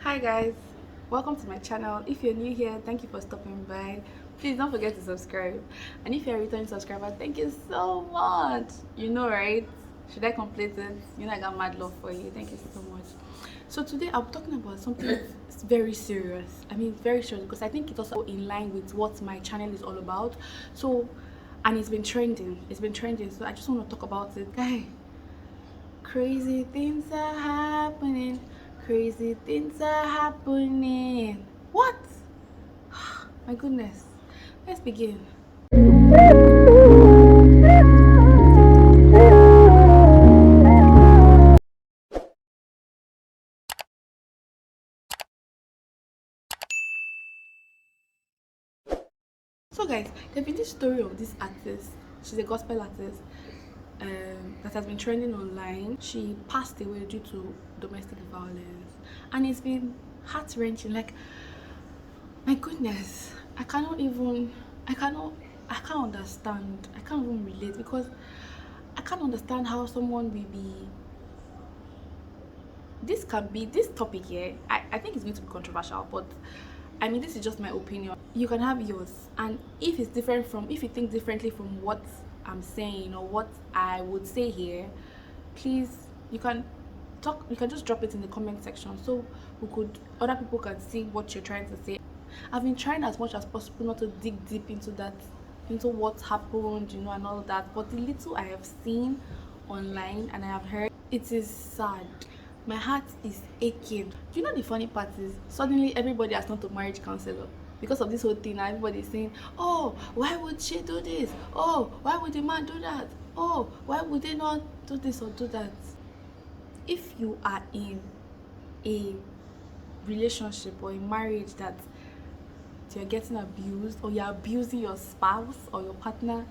Hi guys, welcome to my channel. If you're new here, thank you for stopping by. Please don't forget to subscribe, and if you're a returning subscriber, thank you so much. You know, right? Should I complete it? You know I got mad love for you. Thank you so much. So today I'm talking about something very serious. I mean very serious, because I think it's also in line with what my channel is all about. So, and it's been trending, so I just want to talk about it. Guy, crazy things are happening. Crazy things are happening. What? My goodness. Let's begin. So guys, there's been this story of this artist. She's a gospel artist that has been trending online. She passed away due to domestic violence, and it's been heart-wrenching. Like, my goodness, I can't understand. I can't even relate, because I can't understand how someone will be. This topic here. I think it's going to be controversial, but I mean, this is just my opinion. You can have yours, and if you think differently from what I'm saying or what I would say here, please, you can just drop it in the comment section, so other people can see what you're trying to say. I've been trying as much as possible not to dig deep into what happened, and all that, but the little I have seen online and I have heard, it is sad. My heart is aching. The funny part is, suddenly everybody has turned to marriage counselor because of this whole thing. Now everybody is saying, oh, why would she do this? Oh, why would the man do that? Oh, why would they not do this or do that? If you are in a relationship or a marriage that you're getting abused, or you're abusing your spouse or your partner,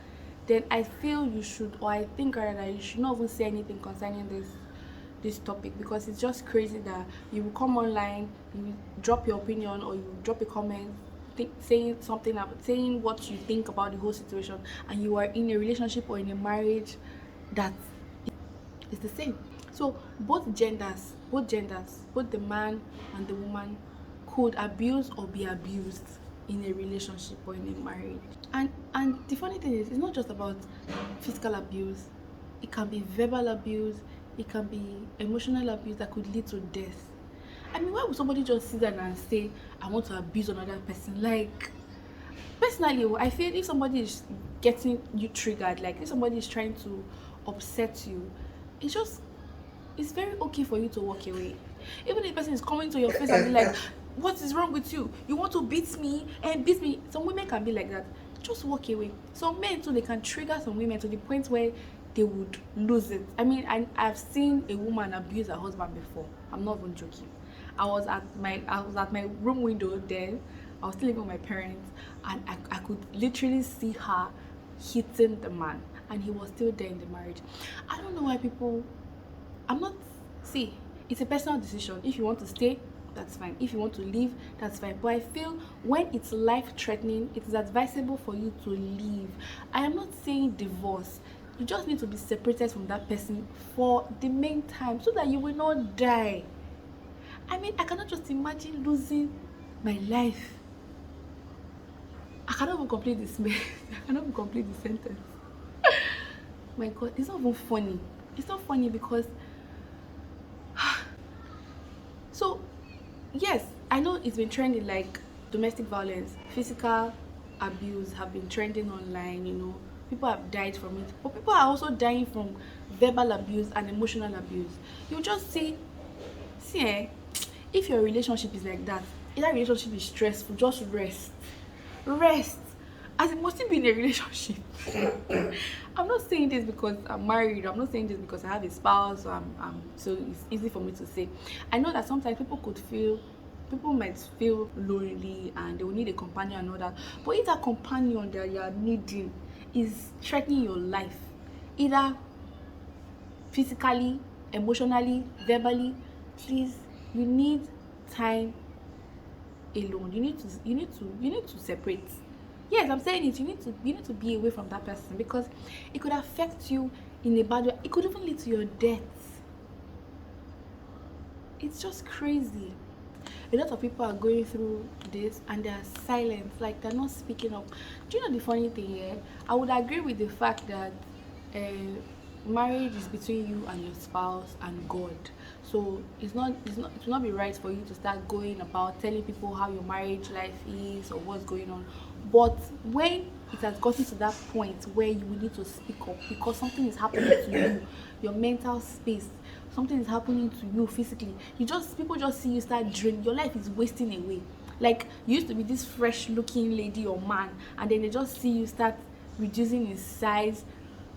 then I feel you should, or I think rather, that you should not even say anything concerning this topic, because it's just crazy that you will come online, you will drop your opinion, or you drop a comment saying what you think about the whole situation, and you are in a relationship or in a marriage that is the same. So both the man and the woman could abuse or be abused in a relationship or in a marriage. And the funny thing is, it's not just about physical abuse. It can be verbal abuse, it can be emotional abuse that could lead to death. I mean, why would somebody just sit down and say, I want to abuse another person? Like, personally, I feel if somebody is getting you triggered, like if somebody is trying to upset you, it's very okay for you to walk away. Even if the person is coming to your face and be like, what is wrong with you? You want to beat me and beat me? Some women can be like that. Just walk away. Some men too, they can trigger some women to the point where they would lose it. I mean, I've seen a woman abuse her husband before. I'm not even joking. I was at my room window then. I was still living with my parents, and I could literally see her hitting the man, and he was still there in the marriage. I don't know why people. I'm not. See, it's a personal decision. If you want to stay, that's fine. If you want to leave, that's fine. But I feel when it's life threatening, it is advisable for you to leave. I am not saying divorce. You just need to be separated from that person for the meantime, so that you will not die. I mean, I cannot just imagine losing my life. I cannot even complete this. I cannot even complete the sentence. My God, it's not even funny. It's not funny because. So, yes, I know it's been trending, like domestic violence, physical abuse have been trending online. People have died from it, but people are also dying from verbal abuse and emotional abuse. You just see, if your relationship is like that, if that relationship is stressful, just rest. As it must be in a relationship. I'm not saying this because I'm married. I'm not saying this because I have a spouse. So it's easy for me to say. I know that sometimes people might feel lonely and they will need a companion and all that. But if that companion that you are needing is threatening your life, either physically, emotionally, verbally, please, you need time alone. You need to separate. Yes, I'm saying it. You need to be away from that person, because it could affect you in a bad way. It could even lead to your death. It's just crazy. a lot of people are going through this and they're silent, like they're not speaking up. Do you know the funny thing here? I would agree with the fact that marriage is between you and your spouse and God. So it will not be right for you to start going about telling people how your marriage life is or what's going on. But when it has gotten to that point where you will need to speak up because something is happening to you, your mental space, something is happening to you physically, people just see you start draining, your life is wasting away. Like you used to be this fresh looking lady or man, and then they just see you start reducing in size,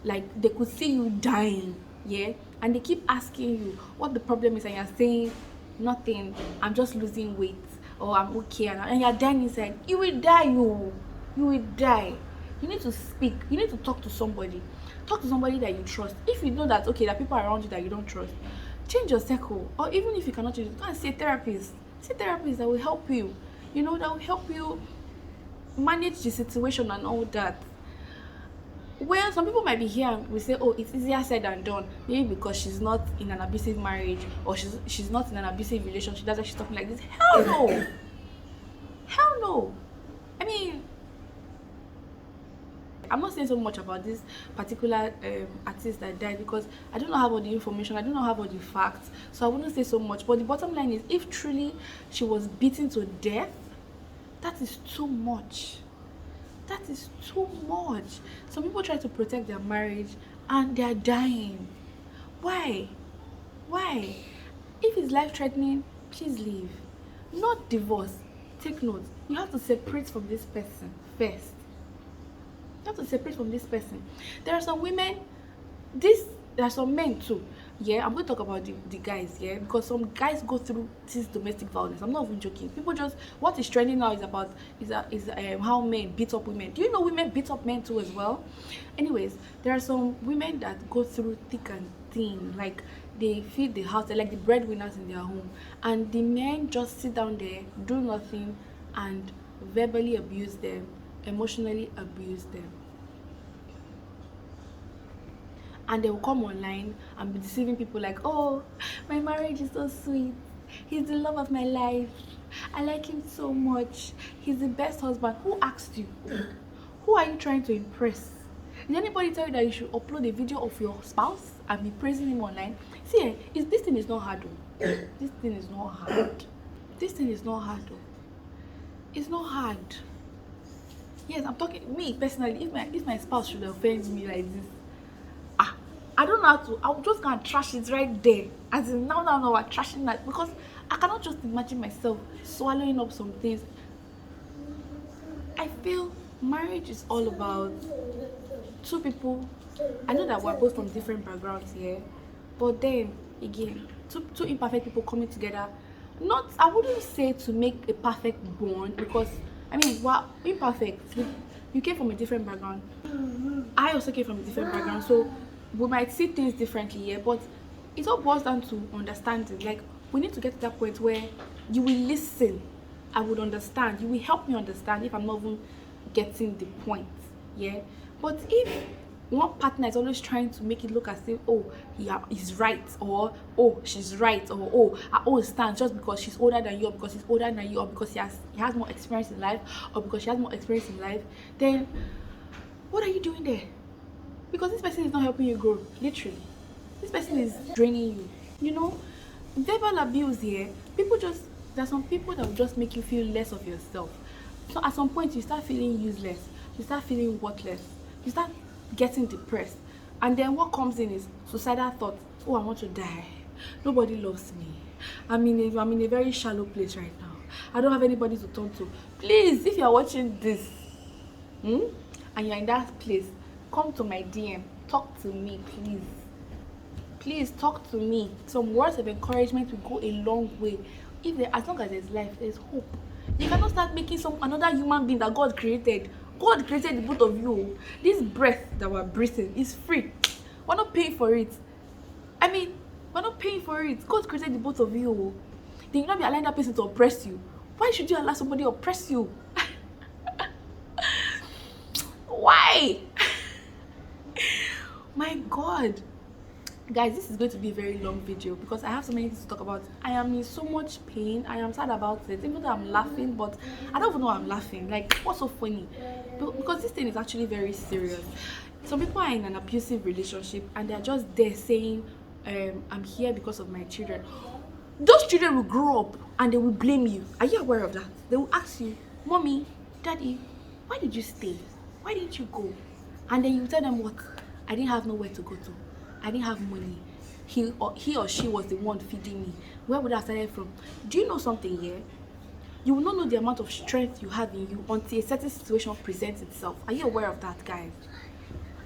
like they could see you dying, yeah, and they keep asking you what the problem is, and you're saying nothing, I'm just losing weight, or I'm okay, and you're dying inside. You will die. You will die. You need to speak. You need to talk to somebody. Talk to somebody that you trust. If you know that okay, there are people around you that you don't trust, change your circle. Or even if you cannot change it, go and see a therapist. See a therapist that will help you, that will help you manage the situation and all that. Well, some people might be here and we say, oh, it's easier said than done. Maybe because she's not in an abusive marriage, or she's not in an abusive relationship. That's why she's talking like this. Hell no. Hell no. I mean, I'm not saying so much about this particular artist that died because I don't have all the information. I don't have all the facts, so I wouldn't say so much. But the bottom line is, if truly she was beaten to death, that is too much. That is too much. Some people try to protect their marriage and they are dying. Why? Why? If it's life-threatening, please leave. Not divorce. Take note. You have to separate from this person first. You have to separate from this person. There are some women, there are some men too. Yeah, I'm going to talk about the guys, yeah, because some guys go through this domestic violence. I'm not even joking. People just, what is trending now is how men beat up women. Do you know women beat up men too as well? Anyways, there are some women that go through thick and thin, like they feed the house, they're like the breadwinners in their home, and the men just sit down there, do nothing, and verbally abuse them, emotionally abuse them. And they will come online and be deceiving people like, oh, my marriage is so sweet, he's the love of my life, I like him so much, he's the best husband. Who asked you? Who are you trying to impress? Did anybody tell you that you should upload a video of your spouse and be praising him online? See, this thing is not hard. This thing is not hard. This thing is not hard. It's not hard. Yes, I'm talking, me personally, if my spouse should offend me like this, I don't know how to, I'm just gonna trash it right there. As in now we're trashing that, because I cannot just imagine myself swallowing up some things. I feel marriage is all about two people. I know that we're both from different backgrounds here, but then again, two imperfect people coming together. Not, I wouldn't say to make a perfect bond, because I mean we're imperfect. You came from a different background. I also came from a different background, so we might see things differently here, but it all boils down to understanding. Like, we need to get to that point where you will listen, I would understand, you will help me understand if I'm not even getting the point, yeah. But if one partner is always trying to make it look as if, oh, he's right, or oh, she's right, or oh, I understand just because she's older than you, or because he's older than you, or because he has more experience in life, or because she has more experience in life, then what are you doing there? Because this person is not helping you grow, literally. This person is draining you. Verbal abuse here, there are some people that will just make you feel less of yourself. So at some point, you start feeling useless. You start feeling worthless. You start getting depressed. And then what comes in is suicidal thoughts. Oh, I want to die. Nobody loves me. I'm in a very shallow place right now. I don't have anybody to turn to. Please, if you're watching this, and you're in that place, come to my DM, talk to me, please. Please talk to me. Some words of encouragement will go a long way. As long as there's life, there's hope. You cannot start making another human being that God created. God created the both of you. This breath that we're breathing is free. We're not paying for it. We're not paying for it. God created the both of you. Then you not be allowing that person to oppress you. Why should you allow somebody to oppress you? Why? My God, Guys, this is going to be a very long video because I have so many things to talk about. I am in so much pain. I am sad about it, even though I'm laughing, but I don't even know I'm laughing. Like, what's so funny? Because this thing is actually very serious. Some people are in an abusive relationship and they're just there saying, I'm here because of my children. Those children will grow up and they will blame you. Are you aware of that? They will ask you, Mommy, Daddy, why did you stay? Why didn't you go? And then you tell them what? I didn't have nowhere to go to. I didn't have money. He or she was the one feeding me. Where would I have started from? Do you know something here? You will not know the amount of strength you have in you until a certain situation presents itself. Are you aware of that, guys?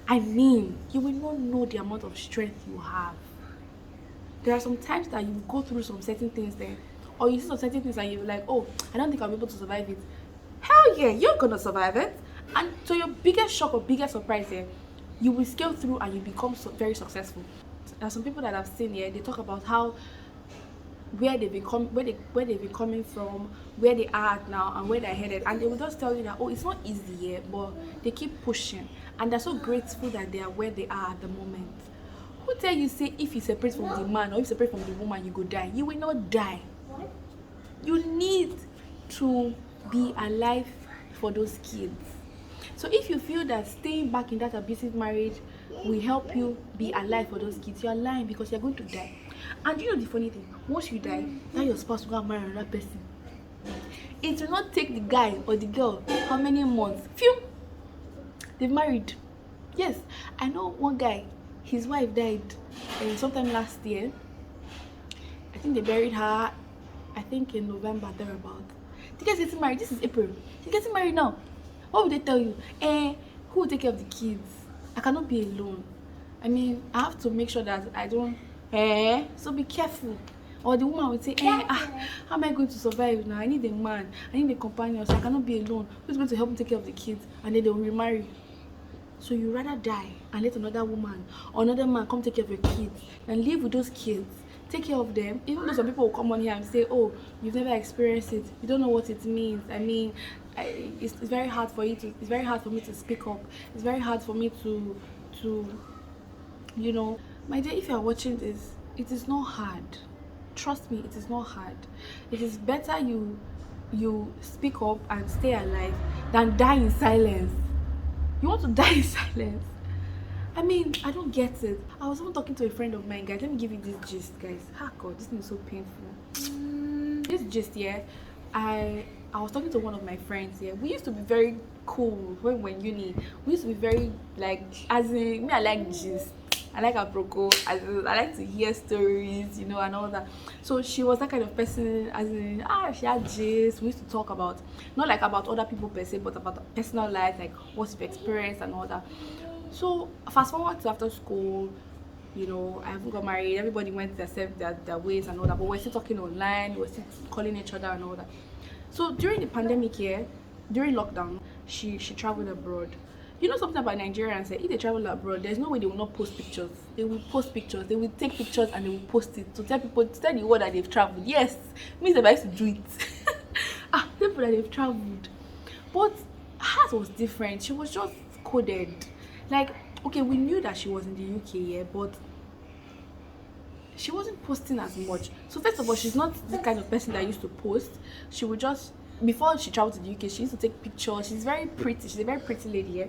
I mean, you will not know the amount of strength you have. There are some times that you go through some certain things there, or you see some certain things and you're like, oh, I don't think I'll be able to survive it. Hell yeah, you're gonna survive it. And to your biggest shock or biggest surprise here, you will scale through and you become very successful. There are some people that I've seen here, they talk about how where they've been coming from, where they are at now, and where they're headed, and they will just tell you that, oh, it's not easy yet, but they keep pushing, and they're so grateful that they are where they are at the moment. Who tell you say if you separate from the man or if you separate from the woman you go die? You will not die. You need to be alive for those kids. So if you feel that staying back in that abusive marriage will help you be alive for those kids, you're lying, because you're going to die. And you know the funny thing, once you die, now your spouse will go and marry another person. It will not take the guy or the girl how many months? Phew! They've married. Yes, I know one guy, his wife died sometime last year. I think they buried her, I think in November, thereabout. The guy's getting married. This is April. He's getting married now. What would they tell you? Who will take care of the kids? I cannot be alone. I mean, I have to make sure that I don't. So be careful. Or the woman would say, how am I going to survive now? I need a man. I need a companion. So I cannot be alone. Who's going to help me take care of the kids? And then they will remarry. So you rather die and let another woman or another man come take care of your kids and live with those kids. Take care of them. Even though some people will come on here and say, oh, you've never experienced it, you don't know what it means. I mean, it's very hard for you to, it's very hard for me to speak up. It's very hard for me to you know. My dear, if you are watching this, it is not hard. Trust me, it is not hard. It is better you speak up and stay alive than die in silence. You want to die in silence? I mean, I don't get it. I was even talking to a friend of mine, guys. Let me give you this gist, guys. Ah, God, this thing is so painful. This gist here, I was talking to one of my friends here. We used to be very cool when we were in uni. We used to be very, like, as in, me, I like gist. I like aproko. I like to hear stories, you know, and all that. So she was that kind of person, as in, she had gist. We used to talk about, not like about other people per se, but about personal life, like what we've experienced and all that. So fast forward to after school, you know, I haven't got married. Everybody went their ways and all that, but we're still talking online. We're still calling each other and all that. So during the pandemic year, during lockdown, she traveled abroad. You know something about Nigerians? If they travel abroad, there's no way they will not post pictures. They will post pictures. They will take pictures and they will post it to tell people, to tell the world that they've traveled. Yes, means they're about to do it. People that they've traveled. But hers was different. She was just coded. Like, okay, we knew that she was in the UK, yeah, but she wasn't posting as much. So first of all, she's not the kind of person that used to post. She would just, before she traveled to the UK, she used to take pictures. She's very pretty. She's a very pretty lady, yeah.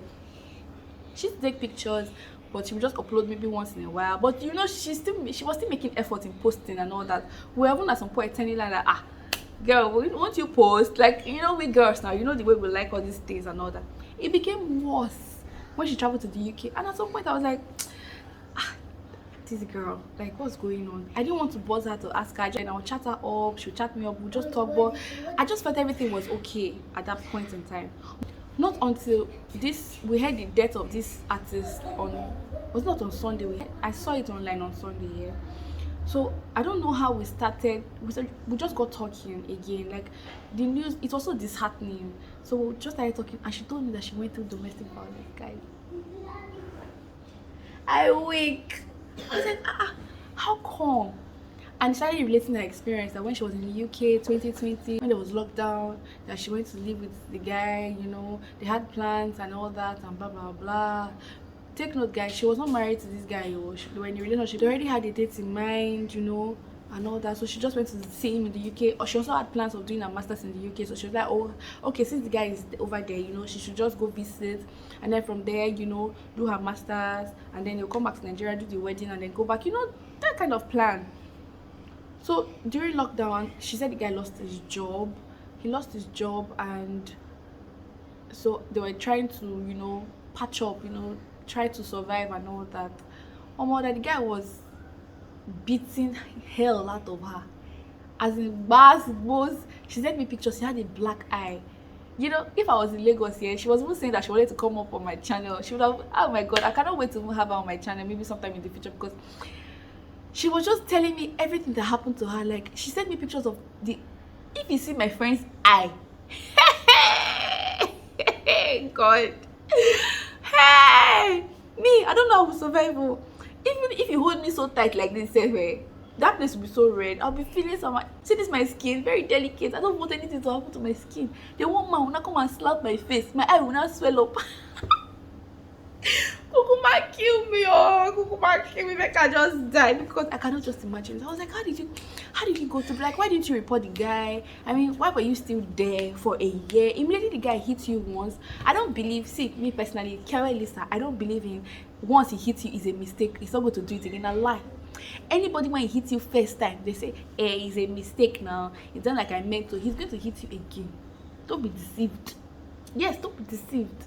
She used to take pictures, but she would just upload maybe once in a while. But you know, she was still making effort in posting and all that. We were even at some point telling her like, girl, won't you post? Like, you know, we girls now, you know the way we like all these things and all that. It became worse when she traveled to the UK, and at some point I was like, this girl, like, what's going on? I didn't want to bother her to ask her, and I'll chat her up, she'll chat me up, we'll just talk, but I just felt everything was okay at that point in time. Not until we heard the death of this artist was not on Sunday. I saw it online on Sunday, yeah. So I don't know how we started. We just got talking again. Like, the news, it's also disheartening. So we just started talking, and she told me that she went through domestic violence, guys. I weak. I was like, how come? And started relating her experience that when she was in the UK 2020, when there was lockdown, that she went to live with the guy, you know, they had plans and all that and blah blah blah. take note, guys, she was not married to this guy. They were in a relationship. They already had a date in mind, and all that. So she just went to see him in the UK. Or she also had plans of doing her master's in the UK. So she was like, oh, okay, since the guy is over there, she should just go visit, and then from there, do her master's, and then they'll come back to Nigeria, do the wedding, and then go back. That kind of plan. So during lockdown, she said the guy lost his job. He lost his job, and so they were trying to, patch up, try to survive and all that. That the guy was beating hell out of her. As in boss. She sent me pictures. She had a black eye. If I was in Lagos here, she was even saying that she wanted to come up on my channel. She would have, oh my god, I cannot wait to have her on my channel, maybe sometime in the future, because she was just telling me everything that happened to her. Like, she sent me pictures of if you see my friend's eye. God. Hey! Me, I don't know how to survive. Even if you hold me so tight like this, that place will be so red. I'll be feeling some. See, this is my skin, very delicate. I don't want anything to happen to my skin. The one man will not come and slap my face. My eye will not swell up. Kukuma kill me, Kukuma kill me, make I just die, because I cannot just imagine. I was like, how did you go to black? Why didn't you report the guy? I mean, why were you still there for a year? Immediately the guy hits you once. I don't believe, see, me personally, kevwe Lisa, I don't believe him. Once he hits you is a mistake. He's not going to do it again. A lie. Anybody, when he hits you first time, they say, hey, it's a mistake now. It's not like I meant to. He's going to hit you again. Don't be deceived. Yes, don't be deceived.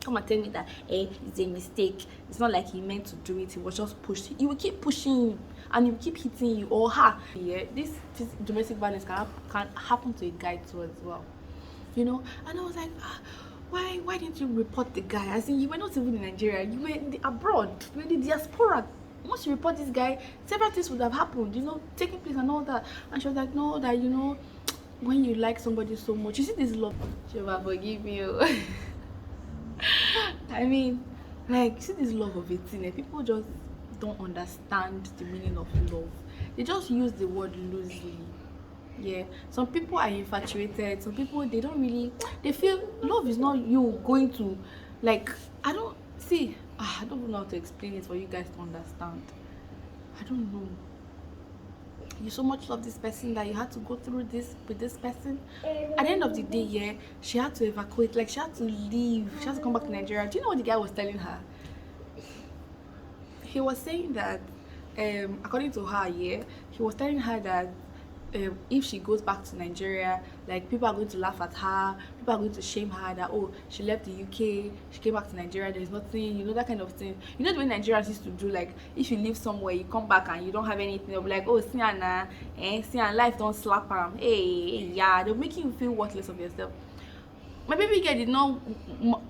Come and tell me that it's a mistake. It's not like he meant to do it. He was just pushed. He will keep pushing you, and he will keep hitting you or her. Yeah, this domestic violence can happen to a guy too as well. And I was like, why didn't you report the guy? As in, you were not even in Nigeria. You were abroad. You were in the diaspora. Once you report this guy, several things would have happened. Taking place and all that. And she was like, no, that when you like somebody so much, you see this love. She will forgive you. I mean, like, see this love of 18, people just don't understand the meaning of love. They just use the word loosely. Yeah, some people are infatuated. Some people, they feel love is not you going to, like, I don't know how to explain it for you guys to understand. I don't know. You so much love this person that you had to go through this with this person. At the end of the day, yeah, she had to evacuate. Like, she had to leave. She had to come back to Nigeria. Do you know what the guy was telling her? He was saying that, according to her, yeah, he was telling her that if she goes back to Nigeria, like, people are going to laugh at her. People are going to shame her that, oh, she left the UK, she came back to Nigeria, there's nothing, that kind of thing. The way Nigerians used to do, like, if you live somewhere, you come back and you don't have anything, they'll be like, oh, Sienna, life don't slap them. Hey, yeah, they'll make you feel worthless of yourself. My baby girl did not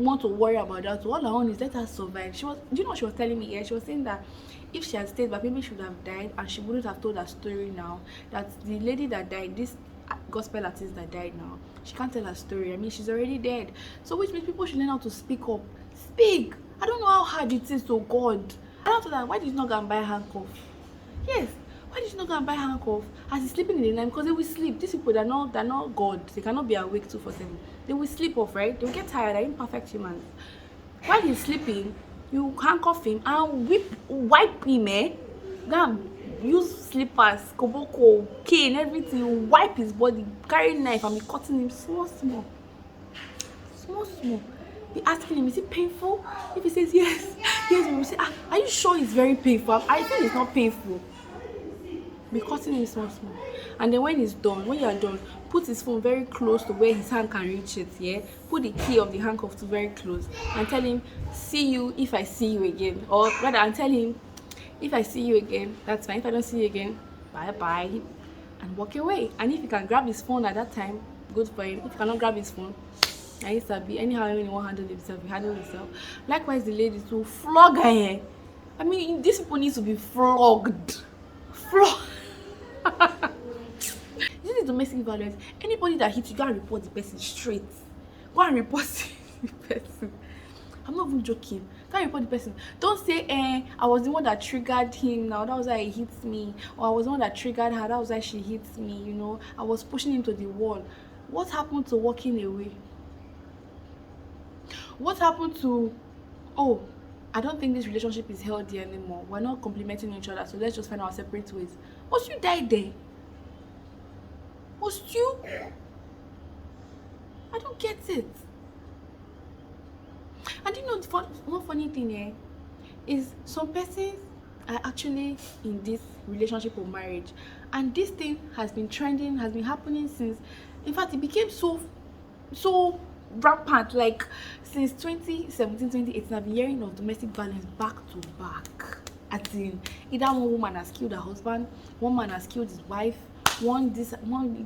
want to worry about that. So all I want is let her survive. Do you know what she was telling me? Yeah, she was saying that if she had stayed back, maybe she would have died, and she wouldn't have told her story now. That the lady that died, this gospel artist that died now, she can't tell her story. I mean, she's already dead. So which means people should learn how to speak up. Speak. I don't know how hard it is to God. I don't know that. Why did you not go and buy a handcuff? Yes. Why did you not go and buy a handcuff as he's sleeping in the night? Because they will sleep. These people, they're not God. They cannot be awake 2/7. They will sleep off, right? They will get tired. They're imperfect humans. While he's sleeping, you handcuff him and wipe him, Go and use slippers, koboko, cane, everything. Wipe his body, carry knife and be cutting him small. Be asking him, is it painful? If he says yes, we will say, are you sure it's very painful? I feel it's not painful. Be cutting him small. And then when you are done, put his phone very close to where his hand can reach it, yeah? Put the key of the handcuff to very close and tell him, see you if I see you again. Or rather, and tell him, if I see you again, that's fine. If I don't see you again, bye. And walk away. And if you can grab his phone at that time, good for him. If you cannot grab his phone, I used to be anyhow anyone handle himself, you handle yourself. Likewise, the ladies to flog her. I mean, these people need to be flogged. This is domestic violence. Anybody that hits you, go and report the person straight. Go and report the person. I'm not even joking. Go and report the person. Don't say, I was the one that triggered him now, that was why he hits me. Or I was the one that triggered her, that was why she hits me, I was pushing him to the wall. What happened to walking away? What happened to, I don't think this relationship is healthy anymore. We're not complimenting each other, so let's just find our separate ways. Must you die there? Must you? I don't get it. And you know, one funny thing is some persons are actually in this relationship or marriage, and this thing has been trending, has been happening since, in fact, it became so rampant, like since 2017, 2018. I've been hearing of domestic violence back to back. As in, either one woman has killed her husband, one man has killed his wife, one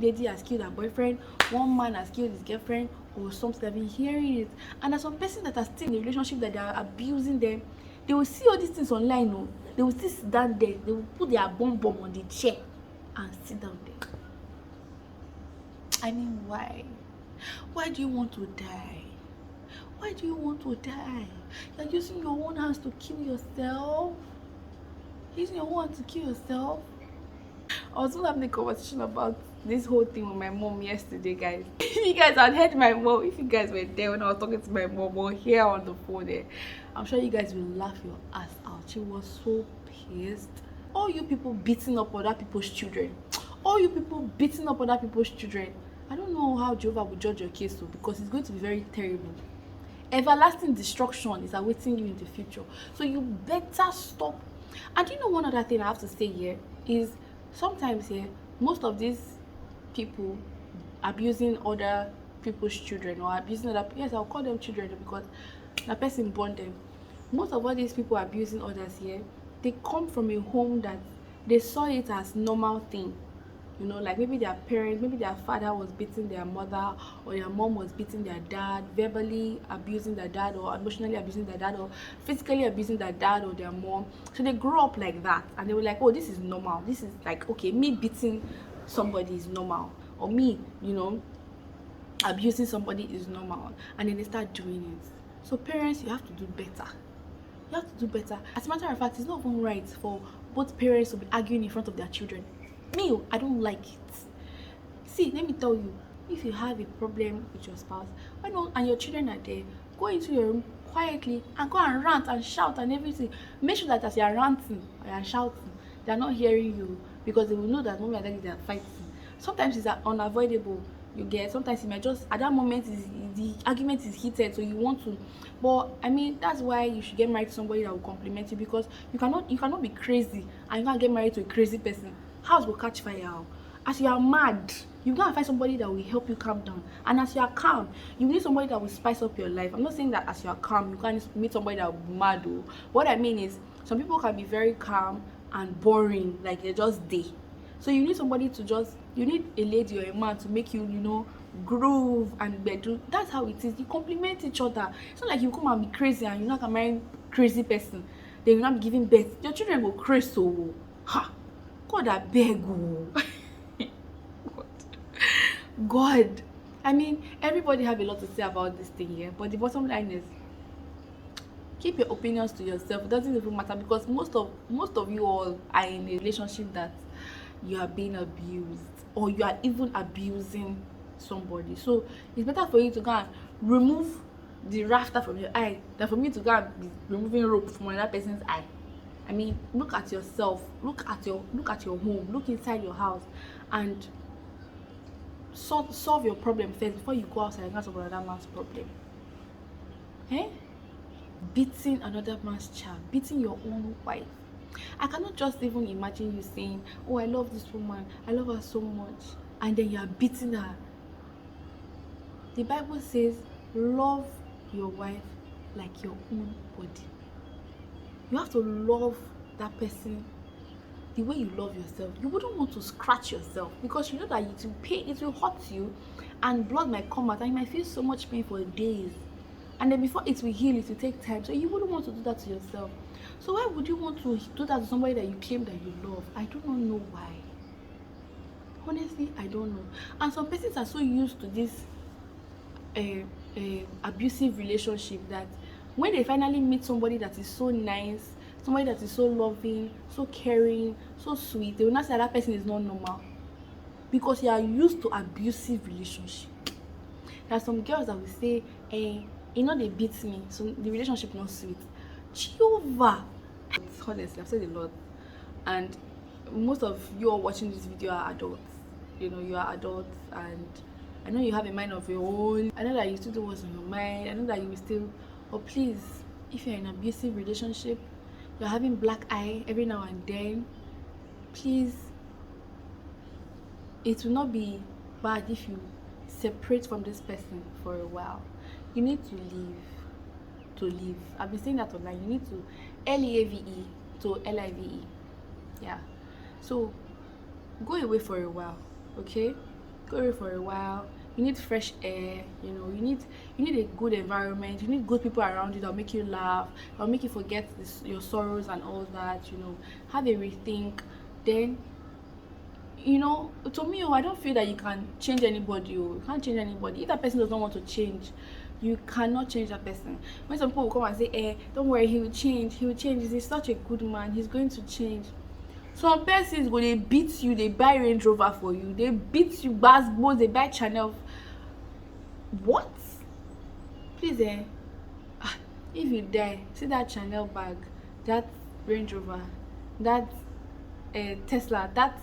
lady has killed her boyfriend, one man has killed his girlfriend, or something. I've been hearing it. And there's some person that are still in a relationship that they are abusing them. They will see all these things online. No, they will still sit down there. They will put their bomb on the chair and sit down there. I mean, why? Why do you want to die? Why do you want to die? You're using your own hands to kill yourself. Using your own hands to kill yourself. I was having a conversation about this whole thing with my mom yesterday, guys. If you guys had heard my mom, if you guys were there when I was talking to my mom or here on the phone there, I'm sure you guys will laugh your ass out. She was so pissed. All you people beating up other people's children. All you people beating up other people's children. I don't know how Jehovah will judge your case though, because it's going to be very terrible. Everlasting destruction is awaiting you in the future. So you better stop. And you know, one other thing I have to say here is sometimes here, most of these people abusing other people's children or abusing other, yes, I'll call them children because the person born them. Most of all these people abusing others here, they come from a home that they saw it as normal thing. You know, like maybe their parents, maybe their father was beating their mother, or their mom was beating their dad, verbally abusing their dad, or emotionally abusing their dad, or physically abusing their dad or their mom. So they grew up like that, and they were like, oh, this is normal. This is like, okay, me beating somebody is normal, or me, you know, abusing somebody is normal. And then they start doing it. So parents, you have to do better. You have to do better. As a matter of fact, it's not even right for both parents to be arguing in front of their children. Me, I don't like it. See, let me tell you, if you have a problem with your spouse, why not, and your children are there, go into your room quietly and go and rant and shout and everything. Make sure that as you are ranting or you are shouting, they are not hearing you, because they will know that mommy and daddy, they are fighting. Sometimes it's unavoidable. You get, sometimes it might just, at that moment the argument is heated, so you want to, but I mean, that's why you should get married to somebody that will compliment you, because you cannot be crazy and you can't get married to a crazy person. House will catch fire. As you are mad, you gotta find somebody that will help you calm down. And as you are calm, you need somebody that will spice up your life. I'm not saying that as you are calm, you can't meet somebody that will be mad. Though. What I mean is, some people can be very calm and boring, like they're just there. So you need somebody to just, you need a lady or a man to make you, you know, groove and bedroom. That's how it is. You complement each other. It's not like you come and be crazy and you're not gonna marry a crazy person. Then you're not giving birth. Your children will crazy. So, ha. God, I beg you. God. I mean, everybody have a lot to say about this thing here, but the bottom line is, keep your opinions to yourself. It doesn't even matter, because most of you all are in a relationship that you are being abused, or you are even abusing somebody. So it's better for you to go and remove the rafter from your eye than for me to go and be removing rope from another person's eye. I mean, look at yourself, look at your home, look inside your house, and solve your problem first before you go outside and go solve another man's problem. Beating another man's child, beating your own wife. I cannot just even imagine you saying, oh, I love this woman, I love her so much, and then you are beating her. The Bible says, love your wife like your own body. You have to love that person the way you love yourself. You wouldn't want to scratch yourself, because you know that it will pain, it will hurt you, and blood might come out, and you might feel so much pain for days. And then before it will heal, it will take time. So you wouldn't want to do that to yourself. So why would you want to do that to somebody that you claim that you love? I do not know why. Honestly, I don't know. And some persons are so used to this abusive relationship that when they finally meet somebody that is so nice, somebody that is so loving, so caring, so sweet, they will not say that person is not normal, because you are used to abusive relationship. There are some girls that will say, you know, they beat me, so the relationship not sweet. Jehovah. Honestly, I've said a lot, and most of you all watching this video are adults. You know, you are adults, and I know you have a mind of your own. I know that you still do what's on your mind. I know that you will still, but please, if you're in an abusive relationship, you're having black eye every now and then, please, it will not be bad if you separate from this person for a while. You need to leave. I've been saying that online. You need to leave to live. Yeah. So go away for a while, okay? Go away for a while. You need fresh air, you know, you need a good environment, you need good people around you that'll make you laugh, that'll make you forget your sorrows and all that, you know. Have a rethink. Then, you know, to me, I don't feel that you can change anybody. You can't change anybody. If that person does not want to change, you cannot change that person. When some people will come and say, don't worry, he will change, he's such a good man, he's going to change. Some persons go, they beat you, they buy Range Rover for you, they beat you, basketballs, they buy Chanel. What? Please, if you die, see that Chanel bag, that Range Rover, that Tesla, that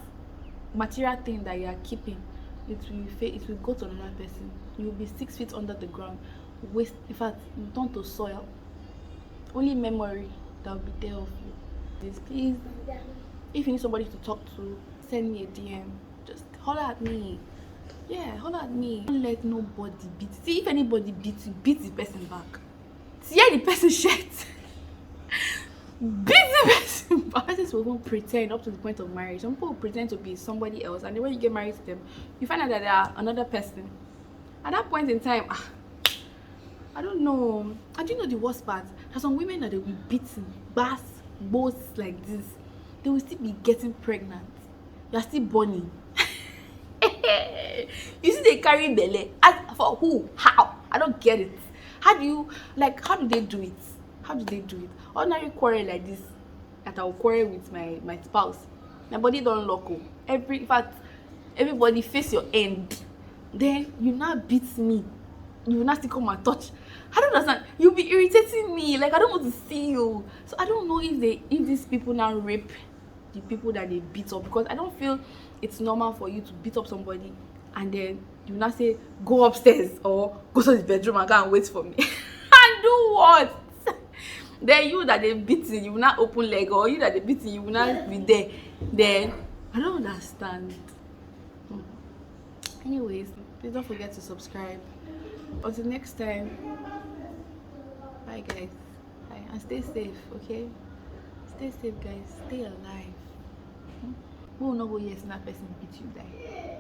material thing that you are keeping, it will go to another person. You will be 6 feet under the ground, waste, in fact, you turn to soil. Only memory that will be there of you. Please, if you need somebody to talk to, send me a DM. Just holler at me. Yeah, holler at me. Don't let nobody beat. See, if anybody beats you, beat the person back. Tear the person's shirt. Beat the person back. Persons will even pretend up to the point of marriage. Some people will pretend to be somebody else, and then when you get married to them, you find out that they are another person. At that point in time, I don't know. I do know the worst part. There's some women that they will be beaten, both like this. They will still be getting pregnant. You are still burning. You see, they carry belly. For who? How? I don't get it. How do they do it? How do they do it? Ordinary quarrel like this, that I'll quarrel with my spouse. My body don't lock up. In fact, everybody face your end. Then you now beat me. You will not still come and touch. I don't understand. You'll be irritating me. Like, I don't want to see you. So I don't know if these people now rape the people that they beat up, because I don't feel it's normal for you to beat up somebody and then you now say go upstairs or go to the bedroom and go and wait for me. And do what? Then you that they beating, you will not open leg, or you that they beating, you will not be there. Then I don't understand. Anyways, please don't forget to subscribe. Until next time, bye guys. Bye, and stay safe, okay? Stay safe, guys. Stay alive. Who will not go yes, that person beat you die?